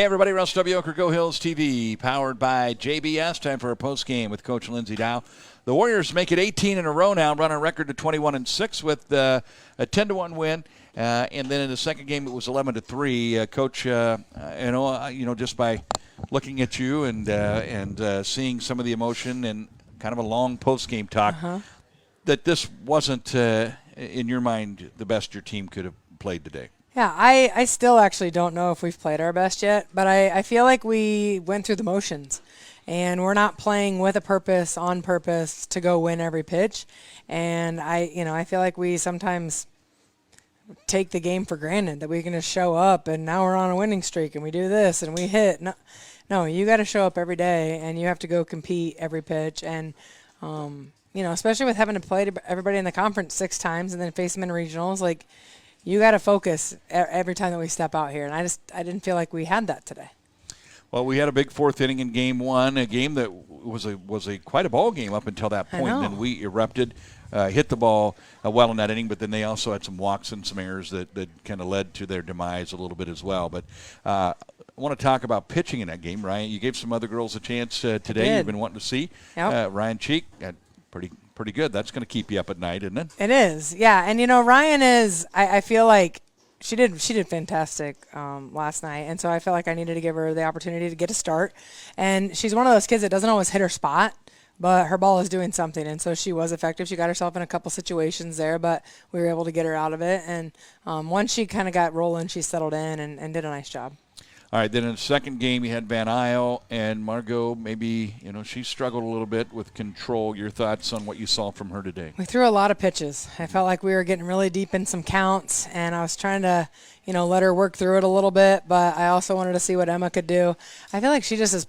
Hey everybody, Russ W. Oker Go Hills TV, powered by JBS. Time for our postgame with Coach Lindsay Diehl. The Warriors make it 18 in a row now, run a record to 21-6 with a 10-1 win. And then in the second game, it was 11-3. Coach, just by looking at you and seeing some of the emotion and kind of a long postgame talk, that this wasn't, in your mind, the best your team could have played today. Yeah, I still actually don't know if we've played our best yet, but I feel like we went through the motions, and we're not playing with a purpose, on purpose, to go win every pitch. And I feel like we sometimes take the game for granted, that we can just show up, and now we're on a winning streak, and we do this, and we hit. No, you got to show up every day, and you have to go compete every pitch. And, especially with having to play everybody in the conference 6 times and then face them in regionals, like, you got to focus every time that we step out here, and I didn't feel like we had that today. Well, we had a big fourth inning in Game 1, a game that was quite a ball game up until that point. And then we erupted, hit the ball well in that inning, but then they also had some walks and some errors that kind of led to their demise a little bit as well. But I want to talk about pitching in that game, Ryan. You gave some other girls a chance today. You've been wanting to see. Yep. Ryan Cheek, pretty good. That's going to keep you up at night, isn't it? It is, yeah. And Ryan is. I feel like she did fantastic last night, and so I felt like I needed to give her the opportunity to get a start. And she's one of those kids that doesn't always hit her spot, but her ball is doing something, and so she was effective. She got herself in a couple situations there, but we were able to get her out of it. And once she kind of got rolling, she settled in and did a nice job. All right, then in the second game, you had Van Isle and Margot. Maybe, she struggled a little bit with control. Your thoughts on what you saw from her today? We threw a lot of pitches. I felt like we were getting really deep in some counts, and I was trying to, let her work through it a little bit, but I also wanted to see what Emma could do. I feel like she just is,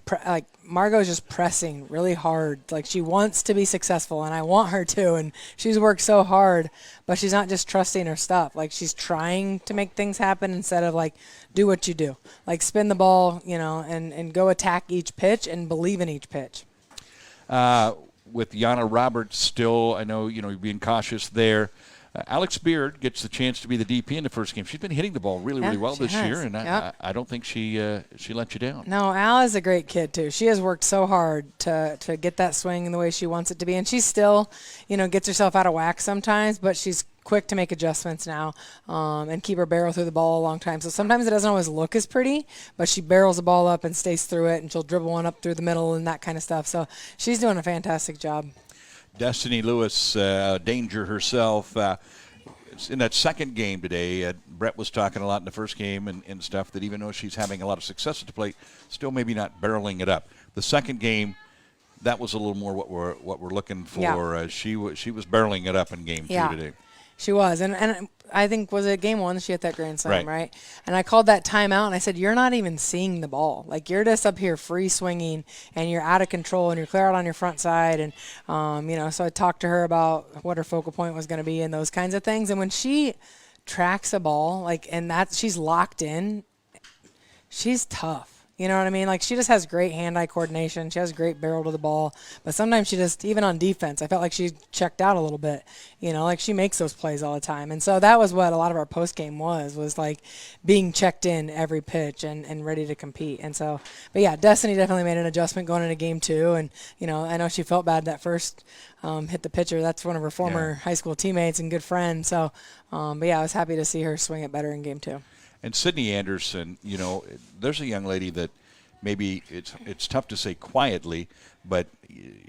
Margot's just pressing really hard. Like, she wants to be successful, and I want her to, and she's worked so hard, but she's not just trusting her stuff. Like, she's trying to make things happen instead of, do what you do. Like, spin the ball, and go attack each pitch and believe in each pitch. With Yana Roberts still, I know, you're being cautious there. Alex Beard gets the chance to be the DP in the first game. She's been hitting the ball really well this year, and I don't think she let you down. No, Al is a great kid, too. She has worked so hard to get that swing in the way she wants it to be, and she still, gets herself out of whack sometimes, but she's quick to make adjustments now and keep her barrel through the ball a long time. So sometimes it doesn't always look as pretty, but she barrels the ball up and stays through it, and she'll dribble one up through the middle and that kind of stuff. So she's doing a fantastic job. Destiny Lewis, danger herself. In that second game today, Brett was talking a lot in the first game and stuff, that even though she's having a lot of success at the plate, still maybe not barreling it up. The second game, that was a little more what we're looking for. Yeah. She was barreling it up in game 2 today. She was, and I think, was it game 1 she hit that grand slam, right? And I called that timeout, and I said, you're not even seeing the ball. Like, you're just up here free swinging, and you're out of control, and you're clear out on your front side. And, so I talked to her about what her focal point was going to be and those kinds of things. And when she tracks a ball, she's locked in, she's tough. You know what I mean? Like, she just has great hand-eye coordination. She has great barrel to the ball. But sometimes she just, even on defense, I felt like she checked out a little bit. She makes those plays all the time. And so that was what a lot of our post-game was like being checked in every pitch and ready to compete. And so, but yeah, Destiny definitely made an adjustment going into game 2. And, I know she felt bad that first hit the pitcher. That's one of her former high school teammates and good friend. So, but yeah, I was happy to see her swing it better in game 2. And Sydney Anderson, there's a young lady that maybe it's tough to say quietly, but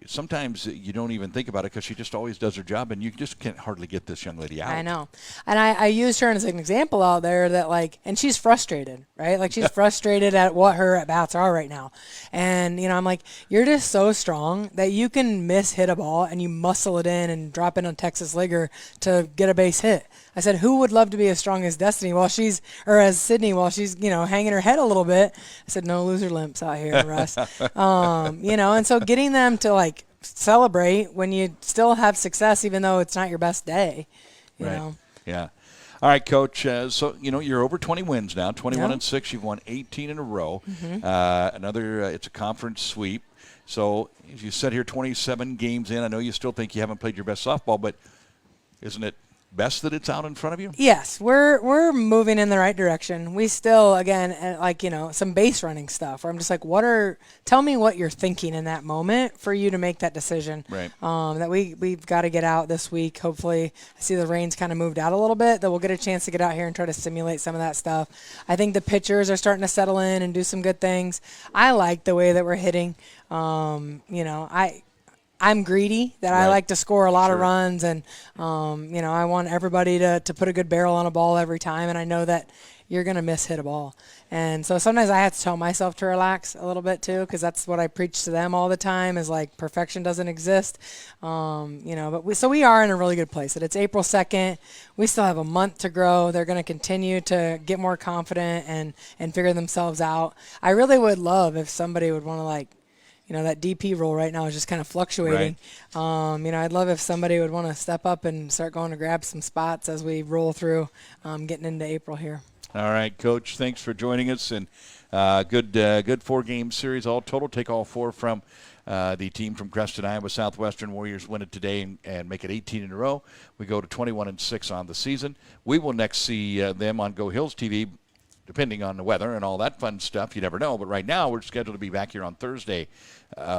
sometimes you don't even think about it because she just always does her job, and you just can't hardly get this young lady out. I know. And I used her as an example out there that, and she's frustrated, right? Like, she's frustrated at what her at-bats are right now. And, I'm like, you're just so strong that you can hit a ball and you muscle it in and drop in on Texas Ligger to get a base hit. I said, who would love to be as strong as Destiny as Sydney while she's, hanging her head a little bit? I said, no loser limps out here, Russ. And so getting them to celebrate when you still have success, even though it's not your best day, you know? Yeah. All right, Coach. So, you're over 20 wins now, 21-6. You've won 18 in a row. It's a conference sweep. So, as you said here, 27 games in. I know you still think you haven't played your best softball, but isn't it best that it's out in front of you? Yes, we're moving in the right direction. We still, again, some base running stuff where I'm just like, tell me what you're thinking in that moment for you to make that decision. Right. That we've got to get out this week. Hopefully, I see the rain's kind of moved out a little bit, that we'll get a chance to get out here and try to simulate some of that stuff. I think the pitchers are starting to settle in and do some good things. I like the way that we're hitting. I'm greedy, that I like to score a lot of runs, and I want everybody to put a good barrel on a ball every time, and I know that you're going to hit a ball. And so sometimes I have to tell myself to relax a little bit too, because that's what I preach to them all the time, is like perfection doesn't exist. But we are in a really good place. It's April 2nd. We still have a month to grow. They're going to continue to get more confident and figure themselves out. I really would love if somebody would want to that DP role right now is just kind of fluctuating. Right. I'd love if somebody would want to step up and start going to grab some spots as we roll through getting into April here. All right, Coach, thanks for joining us. And good 4-game series all total. Take all 4 from the team from Creston, Iowa. Southwestern Warriors win it today and make it 18 in a row. We go to 21-6 on the season. We will next see them on Go Hills TV, depending on the weather and all that fun stuff. You never know. But right now, we're scheduled to be back here on Thursday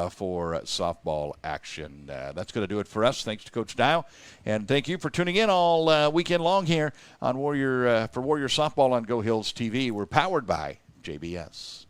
for softball action. That's going to do it for us. Thanks to Coach Diehl. And thank you for tuning in all weekend long here on Warrior Softball on Go Hills TV. We're powered by JBS.